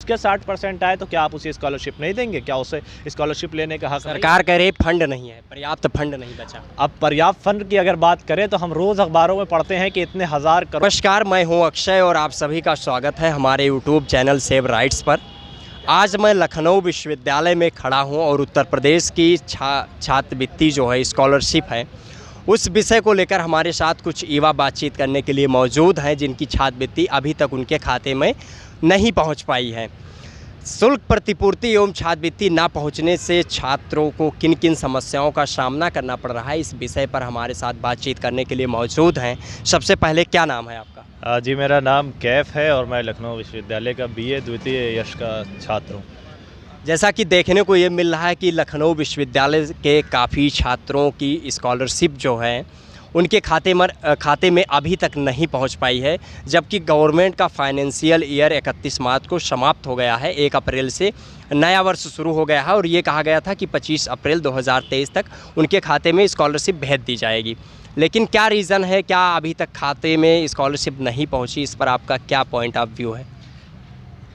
उसके 60% आए तो क्या आप उसे स्कॉलरशिप नहीं देंगे? क्या उसे स्कॉलरशिप लेने का हक नहीं? सरकार कह रही फंड नहीं है, पर्याप्त फंड नहीं बचा। अब पर्याप्त फंड की अगर बात करें तो हम रोज़ अखबारों में पढ़ते हैं कि इतने हज़ार करोड़। नमस्कार, मैं हूं अक्षय और आप सभी का स्वागत है हमारे यूट्यूब चैनल सेव राइट्स पर। आज मैं लखनऊ विश्वविद्यालय में खड़ा हूं और उत्तर प्रदेश की छात्रवृत्ति जो है, स्कॉलरशिप है, उस विषय को लेकर हमारे साथ कुछ युवा बातचीत करने के लिए मौजूद हैं जिनकी छात्रवृत्ति अभी तक उनके खाते में नहीं पहुंच पाई है। शुल्क प्रतिपूर्ति एवं छात्रवृत्ति ना पहुंचने से छात्रों को किन किन समस्याओं का सामना करना पड़ रहा है, इस विषय पर हमारे साथ बातचीत करने के लिए मौजूद हैं। सबसे पहले क्या नाम है आपका? जी, मेरा नाम कैफ है और मैं लखनऊ विश्वविद्यालय का BA द्वितीय वर्ष का छात्र हूँ। जैसा कि देखने को ये मिल रहा है कि लखनऊ विश्वविद्यालय के काफ़ी छात्रों की स्कॉलरशिप जो है उनके खाते में अभी तक नहीं पहुंच पाई है, जबकि गवर्नमेंट का फाइनेंशियल ईयर 31 मार्च को समाप्त हो गया है। 1 अप्रैल से नया वर्ष शुरू हो गया है और ये कहा गया था कि 25 अप्रैल 2023 तक उनके खाते में स्कॉलरशिप भेज दी जाएगी। लेकिन क्या रीज़न है, क्या अभी तक खाते में स्कॉलरशिप नहीं पहुंची, इस पर आपका क्या पॉइंट ऑफ व्यू है?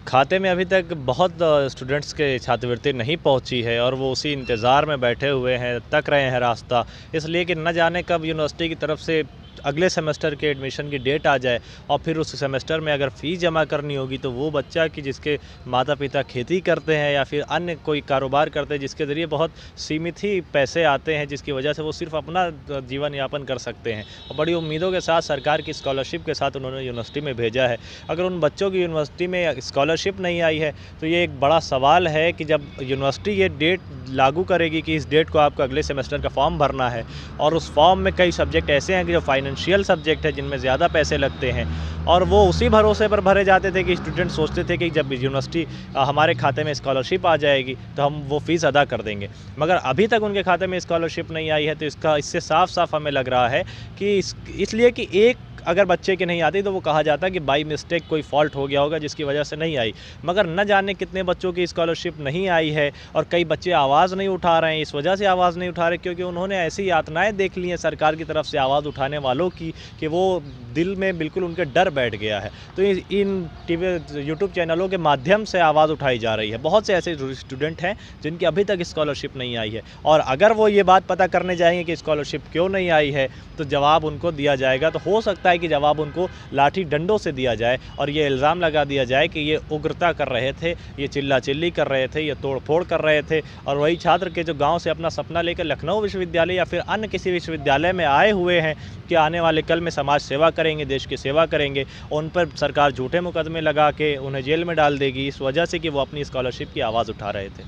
खाते में अभी तक बहुत स्टूडेंट्स के छात्रवृत्ति नहीं पहुंची है और वो उसी इंतज़ार में बैठे हुए हैं, तक रहे हैं रास्ता, इसलिए कि न जाने कब यूनिवर्सिटी की तरफ से अगले सेमेस्टर के एडमिशन की डेट आ जाए और फिर उस सेमेस्टर में अगर फ़ीस जमा करनी होगी तो वो बच्चा कि जिसके माता पिता खेती करते हैं या फिर अन्य कोई कारोबार करते हैं जिसके ज़रिए बहुत सीमित ही पैसे आते हैं, जिसकी वजह से वो सिर्फ अपना जीवन यापन कर सकते हैं, और बड़ी उम्मीदों के साथ सरकार की स्कॉलरशिप के साथ उन्होंने यूनिवर्सिटी में भेजा है। अगर उन बच्चों की यूनिवर्सिटी में स्कॉलरशिप नहीं आई है तो ये एक बड़ा सवाल है कि जब यूनिवर्सिटी ये डेट लागू करेगी कि इस डेट को आपको अगले सेमेस्टर का फॉर्म भरना है और उस फॉर्म में कई सब्जेक्ट ऐसे हैं कि जो फाइनेंशियल सब्जेक्ट है जिनमें ज़्यादा पैसे लगते हैं, और वो उसी भरोसे पर भरे जाते थे कि स्टूडेंट सोचते थे कि जब यूनिवर्सिटी हमारे खाते में स्कॉलरशिप आ जाएगी तो हम वो फ़ीस अदा कर देंगे, मगर अभी तक उनके खाते में स्कॉलरशिप नहीं आई है। तो इससे साफ साफ हमें लग रहा है कि इसलिए कि एक अगर बच्चे की नहीं आती तो वो कहा जाता है कि बाई मिस्टेक कोई फॉल्ट हो गया होगा जिसकी वजह से नहीं आई, मगर न जाने कितने बच्चों की स्कॉलरशिप नहीं आई है और कई बच्चे आवाज़ नहीं उठा रहे हैं। इस वजह से आवाज़ नहीं उठा रहे क्योंकि उन्होंने ऐसी यातनाएं देख ली हैं सरकार की तरफ से आवाज़ उठाने वालों की कि वो दिल में बिल्कुल उनके डर बैठ गया है। तो इन यूट्यूब चैनलों के माध्यम से आवाज़ उठाई जा रही है। बहुत से ऐसे स्टूडेंट हैं जिनकी अभी तक स्कॉलरशिप नहीं आई है, और अगर वो ये बात पता करने जाएंगे कि स्कॉलरशिप क्यों नहीं आई है तो जवाब उनको दिया जाएगा, तो हो सकता है कि जवाब उनको लाठी डंडों से दिया जाए और ये इल्ज़ाम लगा दिया जाए कि ये उग्रता कर रहे थे, ये चिल्ला चिल्ली कर रहे थे, ये तोड़ फोड़ कर रहे थे, और वही छात्र के जो गांव से अपना सपना लेकर लखनऊ विश्वविद्यालय या फिर अन्य किसी विश्वविद्यालय में आए हुए हैं कि आने वाले कल में समाज सेवा करेंगे, देश की सेवा करेंगे, उन पर सरकार झूठे मुकदमे लगा के उन्हें जेल में डाल देगी इस वजह से कि वो अपनी स्कॉलरशिप की आवाज़ उठा रहे थे।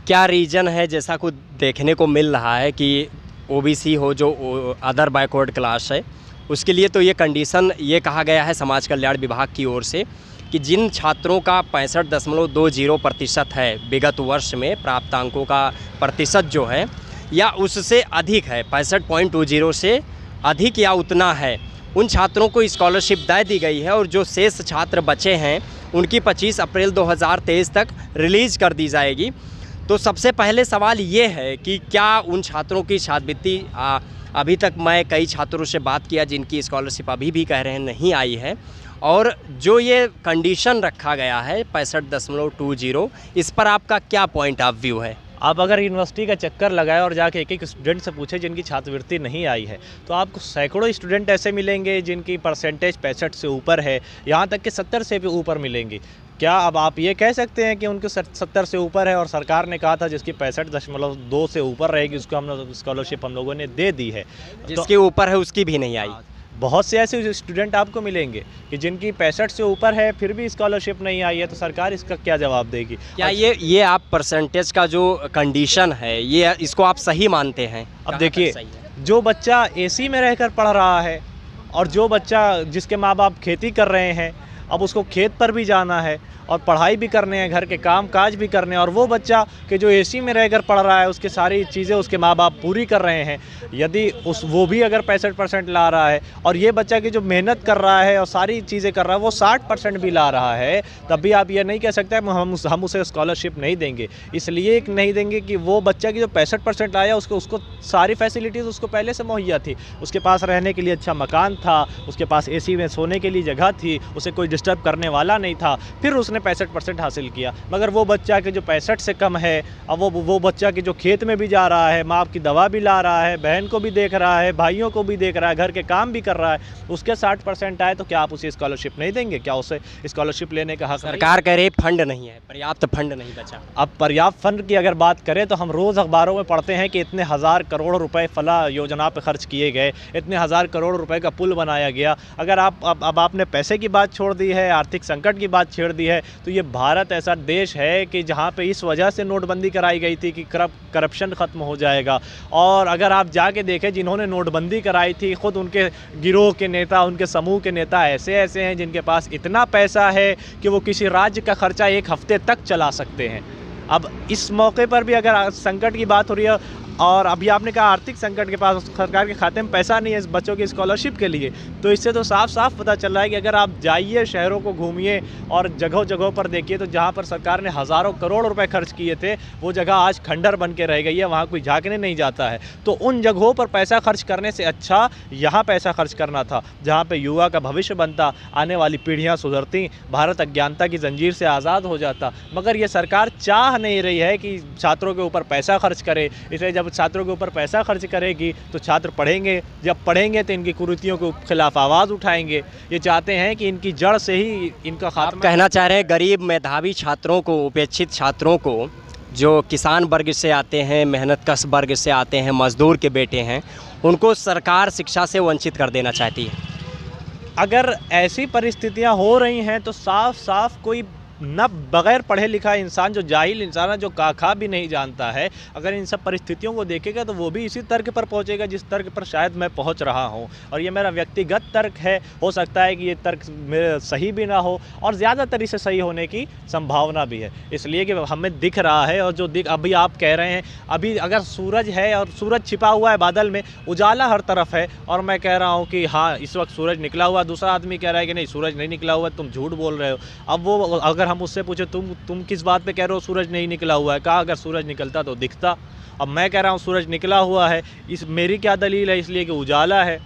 क्या रीज़न है? जैसा कुछ देखने को मिल रहा है कि OBC हो, जो अदर बैकवर्ड क्लास है, उसके लिए तो ये कंडीशन ये कहा गया है समाज कल्याण विभाग की ओर से कि जिन छात्रों का 65.20% है विगत वर्ष में प्राप्तांकों का प्रतिशत जो है या उससे अधिक है, 65.20 से अधिक या उतना है, उन छात्रों को स्कॉलरशिप दे दी गई है और जो शेष छात्र बचे हैं उनकी 25 अप्रैल 2023 तक रिलीज़ कर दी जाएगी। तो सबसे पहले सवाल ये है कि क्या उन छात्रों की छात्रवृत्ति अभी तक, मैं कई छात्रों से बात किया जिनकी स्कॉलरशिप अभी भी कह रहे हैं नहीं आई है, और जो ये कंडीशन रखा गया है 65.20, इस पर आपका क्या पॉइंट ऑफ व्यू है? आप अगर यूनिवर्सिटी का चक्कर लगाए और जाके एक एक स्टूडेंट से पूछे जिनकी छात्रवृत्ति नहीं आई है तो आपको सैकड़ों स्टूडेंट ऐसे मिलेंगे जिनकी परसेंटेज 65 से ऊपर है, यहाँ तक कि 70 से भी ऊपर मिलेंगी। क्या अब आप ये कह सकते हैं कि उनके 70 से ऊपर है और सरकार ने कहा था जिसकी 65.2 से ऊपर रहेगी उसको हम स्कॉलरशिप हम लोगों ने दे दी है, जिसके ऊपर है उसकी भी नहीं आई? बहुत से ऐसे स्टूडेंट आपको मिलेंगे कि जिनकी 65 से ऊपर है फिर भी स्कॉलरशिप नहीं आई है, तो सरकार इसका क्या जवाब देगी? क्या ये आप परसेंटेज का जो कंडीशन है ये इसको आप सही मानते हैं? अब देखिए, जो बच्चा AC में रहकर पढ़ रहा है और जो बच्चा जिसके माँ बाप खेती कर रहे हैं, अब उसको खेत पर भी जाना है और पढ़ाई भी करने हैं, घर के काम काज भी करने हैं, और वो बच्चा कि जो AC में रहकर पढ़ रहा है उसके सारी चीज़ें उसके माँ बाप पूरी कर रहे हैं, यदि वो भी अगर 65% ला रहा है और ये बच्चा की जो मेहनत कर रहा है और सारी चीज़ें कर रहा है वो 60% भी ला रहा है, तब भी आप ये नहीं कह सकते हम उसे स्कॉलरशिप नहीं देंगे। इसलिए नहीं देंगे कि वो बच्चा की जो 65% लाया उसको सारी फैसिलिटीज़ उसको पहले से मुहैया थी, उसके पास रहने के लिए अच्छा मकान था, उसके पास AC में सोने के लिए जगह थी, उसे कोई डिस्टर्ब करने वाला नहीं था, फिर उसने 65% हासिल किया। मगर वो बच्चा कि जो 65 से कम है, अब वो बच्चा कि जो खेत में भी जा रहा है, माँ की दवा भी ला रहा है, बहन को भी देख रहा है, भाइयों को भी देख रहा है, घर के काम भी कर रहा है, उसके 60% आए तो क्या आप उसे स्कॉलरशिप नहीं देंगे? क्या उसे स्कॉलरशिप लेने का हक सरकार कह रही फंड नहीं है, पर्याप्त फंड नहीं बचा। अब पर्याप्त फंड की अगर बात करें तो हम रोज़ अखबारों में पढ़ते हैं कि इतने हज़ार करोड़ रुपए फला योजना पे खर्च किए गए, इतने हज़ार करोड़ रुपए का पुल बनाया गया। अगर अब आपने पैसे की बात छोड़ दी है, आर्थिक संकट की बात छेड़ दी है, तो ये भारत ऐसा देश है कि जहाँ पे इस वजह से नोटबंदी कराई गई थी कि करप्शन ख़त्म हो जाएगा। और अगर आप जाके देखें जिन्होंने नोटबंदी कराई थी, ख़ुद उनके गिरोह के नेता, उनके समूह के नेता ऐसे ऐसे हैं जिनके पास इतना पैसा है कि वो किसी राज्य का खर्चा एक हफ्ते तक चला सकते हैं। अब इस मौके पर भी अगर संकट की बात हो रही है और अभी आपने कहा आर्थिक संकट के पास सरकार के खाते में पैसा नहीं है इस बच्चों की स्कॉलरशिप के लिए, तो इससे तो साफ साफ पता चल रहा है कि अगर आप जाइए शहरों को घूमिए और जगह जगहों पर देखिए तो जहाँ पर सरकार ने हज़ारों करोड़ रुपए खर्च किए थे वो जगह आज खंडर बन के रह गई है, वहाँ कोई झांकने नहीं जाता है। तो उन जगहों पर पैसा खर्च करने से अच्छा यहाँ पैसा खर्च करना था जहाँ पर युवा का भविष्य बनता, आने वाली पीढ़ियाँ सुधरती, भारत अज्ञानता की जंजीर से आज़ाद हो जाता। मगर ये सरकार चाह नहीं रही है कि छात्रों के ऊपर पैसा खर्च करे, इसलिए जब छात्रों के ऊपर पैसा खर्च करेगी तो छात्र पढ़ेंगे, जब पढ़ेंगे तो इनकी कुरीतियों के खिलाफ आवाज़ उठाएंगे। ये चाहते हैं कि इनकी जड़ से ही इनका खात्मा। कहना चाह रहे हैं गरीब मेधावी छात्रों को, उपेक्षित छात्रों को, जो किसान वर्ग से आते हैं, मेहनतकश वर्ग से आते हैं, मजदूर के बेटे हैं, उनको सरकार शिक्षा से वंचित कर देना चाहती है। अगर ऐसी परिस्थितियां हो रही हैं तो साफ साफ कोई न बग़ैर पढ़े लिखा इंसान, जो जाहिल इंसान है, जो खा भी नहीं जानता है, अगर इन सब परिस्थितियों को देखेगा तो वो भी इसी तर्क पर पहुंचेगा जिस तर्क पर शायद मैं पहुंच रहा हूं। और ये मेरा व्यक्तिगत तर्क है, हो सकता है कि ये तर्क मेरे सही भी ना हो और ज़्यादातर इसे सही होने की संभावना भी है, इसलिए कि हमें दिख रहा है। और जो अभी आप कह रहे हैं, अभी अगर सूरज है और सूरज छिपा हुआ है बादल में, उजाला हर तरफ है, और मैं कह रहा हूँ कि हाँ इस वक्त सूरज निकला हुआ, दूसरा आदमी कह रहा है कि नहीं सूरज नहीं निकला हुआ, तुम झूठ बोल रहे हो। अब वो अगर हम उससे पूछे तुम किस बात पे कह रहे हो सूरज नहीं निकला हुआ है, कहा अगर सूरज निकलता तो दिखता। अब मैं कह रहा हूँ सूरज निकला हुआ है, इस मेरी क्या दलील है? इसलिए कि उजाला है।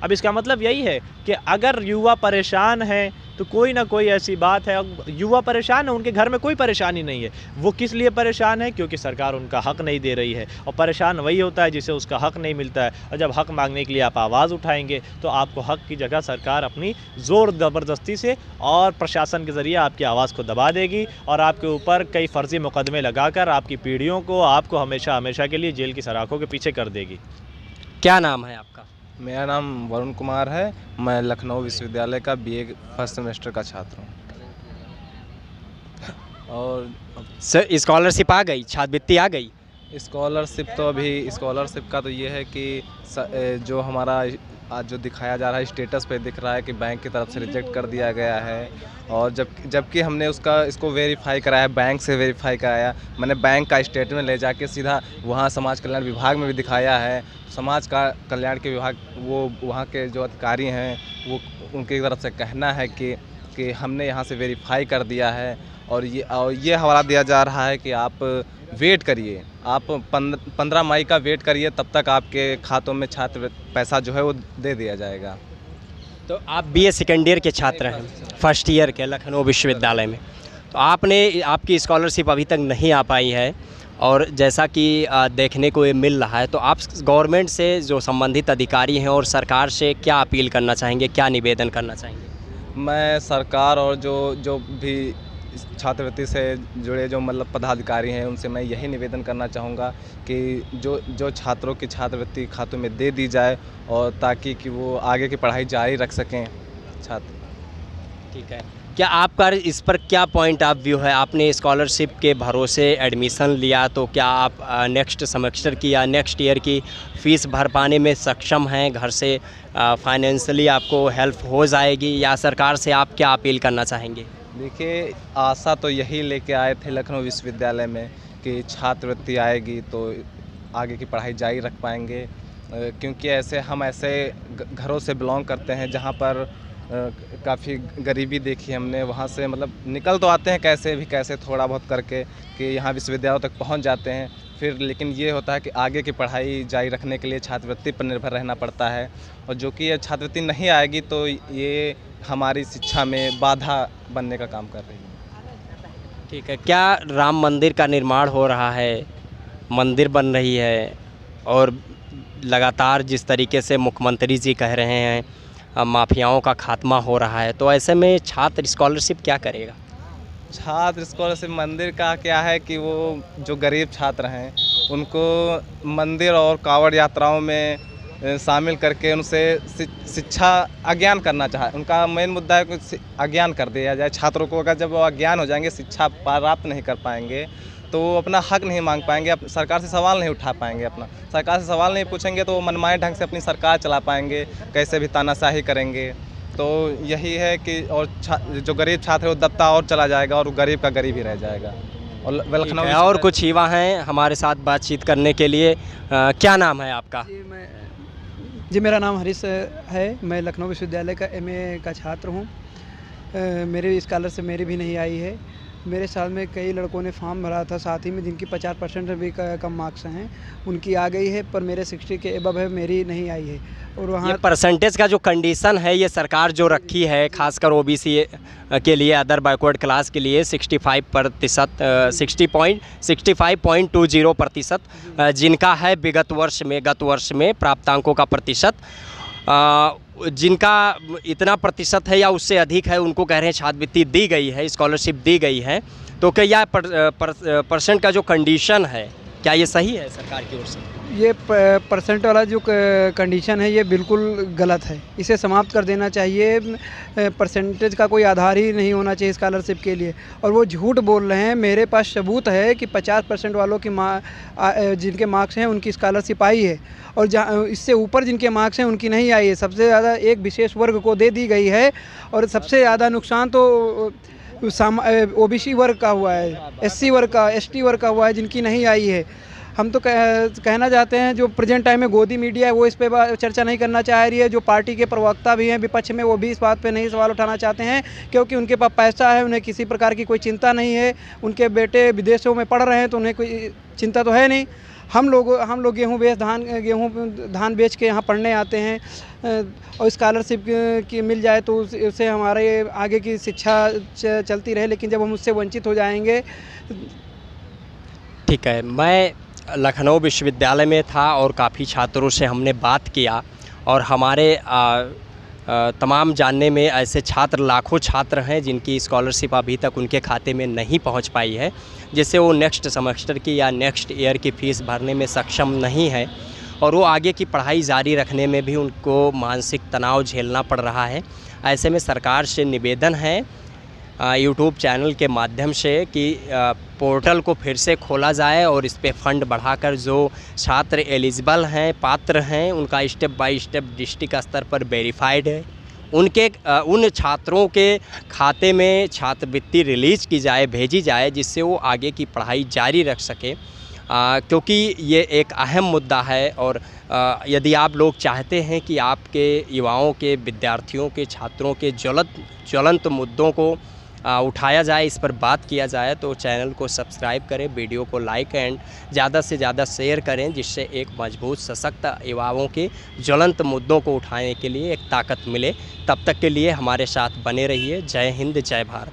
अब इसका मतलब यही है कि अगर युवा परेशान है तो कोई ना कोई ऐसी बात है। युवा परेशान है, उनके घर में कोई परेशानी नहीं है, वो किस लिए परेशान है? क्योंकि सरकार उनका हक नहीं दे रही है। और परेशान वही होता है जिसे उसका हक नहीं मिलता है। और जब हक मांगने के लिए आप आवाज़ उठाएंगे तो आपको हक की जगह सरकार अपनी ज़ोर ज़बरदस्ती से और प्रशासन के ज़रिए आपकी आवाज़ को दबा देगी और आपके ऊपर कई फ़र्ज़ी मुकदमे लगाकर आपकी पीढ़ियों को, आपको हमेशा हमेशा के लिए जेल की सलाखों के पीछे कर देगी। क्या नाम है आपका? मेरा नाम वरुण कुमार है। मैं लखनऊ विश्वविद्यालय का बीए फर्स्ट सेमेस्टर का छात्र हूँ। और सर स्कॉलरशिप आ गई, छात्रवृत्ति आ गई? स्कॉलरशिप का तो ये है कि जो हमारा आज जो दिखाया जा रहा है स्टेटस पे दिख रहा है कि बैंक की तरफ से रिजेक्ट कर दिया गया है। और जबकि हमने इसको वेरीफाई कराया, बैंक से वेरीफाई कराया। मैंने बैंक का स्टेटमेंट ले जाके सीधा वहाँ समाज कल्याण विभाग में भी दिखाया है। समाज का कल्याण के विभाग, वो वहाँ के जो अधिकारी हैं, वो उनकी तरफ से कहना है कि हमने यहाँ से वेरीफाई कर दिया है। और ये हवाला दिया जा रहा है कि आप वेट करिए, आप 15 मई का वेट करिए, तब तक आपके खातों में छात्र पैसा जो है वो दे दिया जाएगा। तो आप बीए सेकेंड ईयर के छात्र हैं, फर्स्ट ईयर के लखनऊ विश्वविद्यालय में, तो आपकी स्कॉलरशिप अभी तक नहीं आ पाई है और जैसा कि देखने को ये मिल रहा है, तो आप गवर्नमेंट से, जो संबंधित अधिकारी हैं और सरकार से क्या अपील करना चाहेंगे, क्या निवेदन करना चाहेंगे? मैं सरकार और जो भी छात्रवृत्ति से जुड़े जो मतलब पदाधिकारी हैं, उनसे मैं यही निवेदन करना चाहूँगा कि जो छात्रों की छात्रवृत्ति खातों में दे दी जाए, और ताकि कि वो आगे की पढ़ाई जारी रख सकें छात्र। ठीक है, क्या आपका इस पर क्या पॉइंट ऑफ व्यू है? आपने स्कॉलरशिप के भरोसे एडमिशन लिया, तो क्या आप नेक्स्ट सेमेस्टर की या नेक्स्ट ईयर की फ़ीस भर पाने में सक्षम हैं? घर से फाइनेंशियली आपको हेल्प हो जाएगी, या सरकार से आप क्या अपील करना चाहेंगे? देखिए, आशा तो यही लेके आए थे लखनऊ विश्वविद्यालय में कि छात्रवृत्ति आएगी तो आगे की पढ़ाई जारी रख पाएंगे, क्योंकि हम ऐसे घरों से बिलोंग करते हैं जहां पर काफ़ी गरीबी देखी हमने। वहाँ से मतलब निकल तो आते हैं कैसे भी कैसे थोड़ा बहुत करके कि यहाँ विश्वविद्यालयों तक पहुँच जाते हैं, फिर लेकिन ये होता है कि आगे की पढ़ाई जारी रखने के लिए छात्रवृत्ति पर निर्भर रहना पड़ता है, और जो कि ये छात्रवृत्ति नहीं आएगी तो ये हमारी शिक्षा में बाधा बनने का काम कर रही है। ठीक है, क्या राम मंदिर का निर्माण हो रहा है, मंदिर बन रही है, और लगातार जिस तरीके से मुख्यमंत्री जी कह रहे हैं माफियाओं का खात्मा हो रहा है, तो ऐसे में छात्र स्कॉलरशिप क्या करेगा? छात्र स्कॉलरशिप मंदिर का क्या है कि वो जो गरीब छात्र हैं उनको मंदिर और कांवड़ यात्राओं में शामिल करके उनसे शिक्षा अज्ञान करना चाहे। उनका मेन मुद्दा है कि अज्ञान कर दिया जाए छात्रों को। अगर जब वो अज्ञान हो जाएंगे, शिक्षा प्राप्त नहीं कर पाएंगे, तो वो अपना हक नहीं मांग पाएंगे, सरकार से सवाल नहीं उठा पाएंगे, अपना सरकार से सवाल नहीं पूछेंगे तो वो मनमाने ढंग से अपनी सरकार चला पाएंगे, कैसे भी तानाशाही करेंगे। तो यही है कि और जो गरीब छात्र है वो दबता और चला जाएगा और गरीब का गरीब ही रह जाएगा। और लखनऊ और कुछ युवा हैं हमारे साथ बातचीत करने के लिए। क्या नाम है आपका? जी मेरा नाम हरीश है। मैं लखनऊ विश्वविद्यालय का MA का छात्र हूँ। मेरी स्कॉलरशिप मेरी भी नहीं आई है। मेरे साल में कई लड़कों ने फॉर्म भरा था साथ ही में, जिनकी 50% भी कम मार्क्स हैं, उनकी आ गई है, पर मेरे 60 के एबव है, मेरी नहीं आई है। और वहाँ ये परसेंटेज का जो कंडीशन है ये सरकार जो रखी है, खासकर OBC के लिए, अदर बैकवर्ड क्लास के लिए 65%, 65.20%, जिनका है गत वर्ष में प्राप्तांकों का प्रतिशत, जिनका इतना प्रतिशत है या उससे अधिक है, उनको कह रहे हैं छात्रवृत्ति दी गई है, स्कॉलरशिप दी गई है। तो क्या यह परसेंट का जो कंडीशन है, क्या ये सही है सरकार की ओर से? ये परसेंट वाला जो कंडीशन है ये बिल्कुल गलत है। इसे समाप्त कर देना चाहिए। परसेंटेज का कोई आधार ही नहीं होना चाहिए स्कॉलरशिप के लिए। और वो झूठ बोल रहे हैं। मेरे पास सबूत है कि 50% वालों की जिनके मार्क्स हैं उनकी स्कॉलरशिप आई है, और जहाँ इससे ऊपर जिनके मार्क्स हैं उनकी नहीं आई है। सबसे ज़्यादा एक विशेष वर्ग को दे दी गई है, और सबसे ज़्यादा नुकसान तो OBC वर्ग का हुआ है, SC वर्ग का, ST वर्ग का हुआ है, जिनकी नहीं आई है। हम तो कहना चाहते हैं, जो प्रेजेंट टाइम में गोदी मीडिया है वो इस पे चर्चा नहीं करना चाह रही है। जो पार्टी के प्रवक्ता भी हैं विपक्ष में, वो भी इस बात पे नहीं सवाल उठाना चाहते हैं, क्योंकि उनके पास पैसा है, उन्हें किसी प्रकार की कोई चिंता नहीं है। उनके बेटे विदेशों में पढ़ रहे हैं तो उन्हें कोई चिंता तो है नहीं। हम लोग गेहूँ धान बेच के यहाँ पढ़ने आते हैं, और स्कॉलरशिप की मिल जाए तो उससे हमारे आगे की शिक्षा चलती रहे, लेकिन जब हम उससे वंचित हो जाएंगे। ठीक है, मैं लखनऊ विश्वविद्यालय में था और काफ़ी छात्रों से हमने बात किया, और हमारे तमाम जानने में ऐसे छात्र, लाखों छात्र हैं जिनकी स्कॉलरशिप अभी तक उनके खाते में नहीं पहुंच पाई है, जिससे वो नेक्स्ट सेमेस्टर की या नेक्स्ट ईयर की फ़ीस भरने में सक्षम नहीं है, और वो आगे की पढ़ाई जारी रखने में भी उनको मानसिक तनाव झेलना पड़ रहा है। ऐसे में सरकार से निवेदन है यूट्यूब चैनल के माध्यम से कि पोर्टल को फिर से खोला जाए, और इस पे फंड बढ़ाकर जो छात्र एलिजिबल हैं, पात्र हैं, उनका स्टेप बाय स्टेप डिस्ट्रिक्ट स्तर पर वेरीफाइड है, उन छात्रों के खाते में छात्रवृत्ति रिलीज़ की जाए, भेजी जाए, जिससे वो आगे की पढ़ाई जारी रख सके, क्योंकि ये एक अहम मुद्दा है। और यदि आप लोग चाहते हैं कि आपके युवाओं के, विद्यार्थियों के, छात्रों के ज्वलंत मुद्दों को उठाया जाए, इस पर बात किया जाए, तो चैनल को सब्सक्राइब करें, वीडियो को लाइक एंड ज़्यादा से ज़्यादा शेयर करें, जिससे एक मजबूत सशक्त युवाओं के ज्वलंत मुद्दों को उठाने के लिए एक ताकत मिले। तब तक के लिए हमारे साथ बने रहिए। जय हिंद, जय भारत।